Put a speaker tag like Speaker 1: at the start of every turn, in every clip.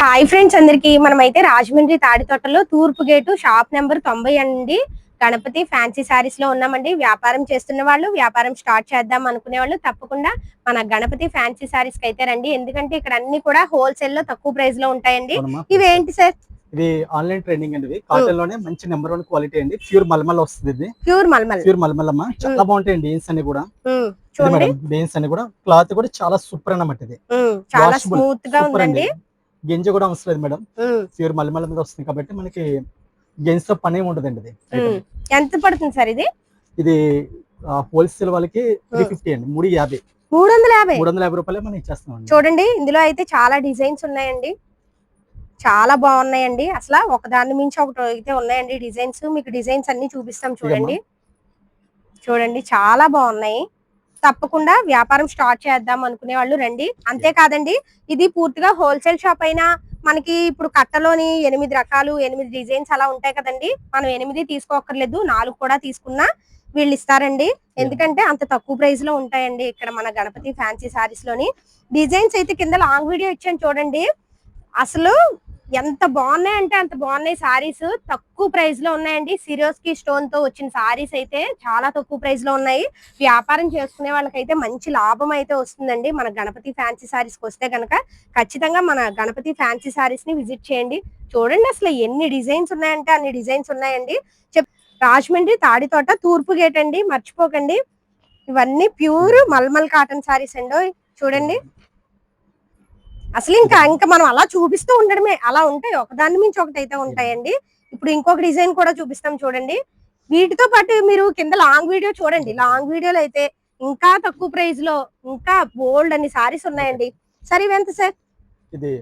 Speaker 1: Hi friends, అందరికి మనమైతే రాజమండ్రి తాడితోటలో తూర్పు గేటు షాప్ నెంబర్ 90 అండి. గణపతి ఫ్యాన్సీ సారీస్ లో ఉన్నామండి. వ్యాపారం చేస్తున్న వాళ్ళు, వ్యాపారం స్టార్ట్ చేద్దాం అనుకునే వాళ్ళు తప్పకుండా మన గణపతి ఫ్యాన్సీ సారీస్ కి అయితే రండి. ఎందుకంటే ఇక్కడ అన్ని కూడా హోల్సేల్ లో తక్కువ ప్రైస్ లో ఉంటాయండి. ఇవేంటి సార్?
Speaker 2: ఇది ఆన్లైన్ ట్రైనింగ్ అండి. కాటన్ లోనే మంచి నెంబర్ 1 క్వాలిటీ అండి. ప్యూర్ మల్మల్ వస్తుంది. ఇది
Speaker 1: ప్యూర్ మల్మల్
Speaker 2: అమ్మా, చాలా బాగుంటాయి డీన్స్ అన్ని కూడా. డీన్స్ అన్ని కూడా క్లాత్ కూడా చాలా సూపర్ అన్నమాట. ఇది
Speaker 1: చాలా స్మూత్ గా ఉందండి.
Speaker 2: గింజ కూడా అవసరం లేదు మేడం. ప్యూర్ మల్మల్ మీద వస్తుంది కాబట్టి మనకి గింజతో పని ఉండదండి. ఇది
Speaker 1: ఎంత పడుతుంది సార్? ఇది
Speaker 2: హోల్సేల్ వాళ్ళకి 350 అండి. 350 350 రూపాయలే మనం ఇచ్చేస్తాం.
Speaker 1: చూడండి, ఇందులో అయితే చాలా డిజైన్స్ ఉన్నాయండి. చాలా బాగున్నాయండి. అసలు ఒకదాని మించి ఒకటి అయితే ఉన్నాయండి డిజైన్స్. మీకు డిజైన్స్ అన్ని చూపిస్తాం చూడండి. చూడండి, చాలా బాగున్నాయి. తప్పకుండా వ్యాపారం స్టార్ట్ చేద్దాం అనుకునే వాళ్ళు రండి. అంతేకాదండి, ఇది పూర్తిగా హోల్సేల్ షాప్ అయినా మనకి ఇప్పుడు కట్టలోని 8 రకాలు 8 డిజైన్స్ అలా ఉంటాయి కదండి. మనం 8 తీసుకోక్కర్లేదు, 4 కూడా తీసుకున్నా వీళ్ళు ఇస్తారండి. ఎందుకంటే అంత తక్కువ ప్రైస్ లో ఉంటాయండి ఇక్కడ మన గణపతి ఫ్యాన్సీ సారీస్ లోని. డిజైన్స్ అయితే కింద లాంగ్ వీడియో ఇచ్చాను చూడండి. అసలు ఎంత బాగున్నాయంటే అంత బాగున్నాయి సారీస్. తక్కువ ప్రైస్ లో ఉన్నాయండి. సిరోస్కి స్టోన్ తో వచ్చిన సారీస్ అయితే చాలా తక్కువ ప్రైస్ లో ఉన్నాయి. వ్యాపారం చేసుకునే వాళ్ళకైతే మంచి లాభం అయితే వస్తుందండి. మన గణపతి ఫ్యాన్సీ సారీస్ కి వస్తే కనుక ఖచ్చితంగా మన గణపతి ఫ్యాన్సీ సారీస్ ని విజిట్ చేయండి. చూడండి, అసలు ఎన్ని డిజైన్స్ ఉన్నాయంటే అన్ని డిజైన్స్ ఉన్నాయండి. రాజమండ్రి తాడితోట తూర్పు గేట్ అండి, మర్చిపోకండి. ఇవన్నీ ప్యూర్ మల్మల్ కాటన్ సారీస్ అండి. చూడండి, అసలు ఇంకా మనం అలా చూపిస్తూ ఉండడమే. అలా ఉంటాయి, ఒకదాని మించి ఒకటి అయితే ఉంటాయండి. ఇప్పుడు ఇంకొక డిజైన్ కూడా చూపిస్తాం చూడండి. వీటితో పాటు మీరు కింద లాంగ్ వీడియో చూడండి. లాంగ్ వీడియోలో అయితే ఇంకా తక్కువ ప్రైస్ లో ఇంకా బోల్డ్ అన్ని సారీస్ ఉన్నాయండి. సరే, ఇవెంత సార్?
Speaker 2: ఇది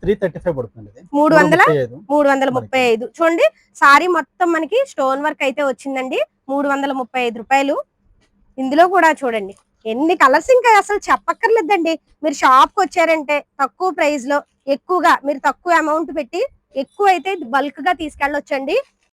Speaker 2: 335 పడుతుంది.
Speaker 1: 335. చూడండి, సారీ మొత్తం మనకి స్టోన్ వర్క్ అయితే వచ్చిందండి. 335 రూపాయలు. ఇందులో కూడా చూడండి ఎన్ని కలర్స్, ఇంకా అసలు చెప్పక్కర్లేదండి. మీరు షాప్ కి వచ్చారంటే తక్కువ ప్రైస్ లో ఎక్కువగా మీరు తక్కువ అమౌంట్ పెట్టి ఎక్కువ అయితే బల్క్ గా తీసుకెళ్ళొచ్చండి.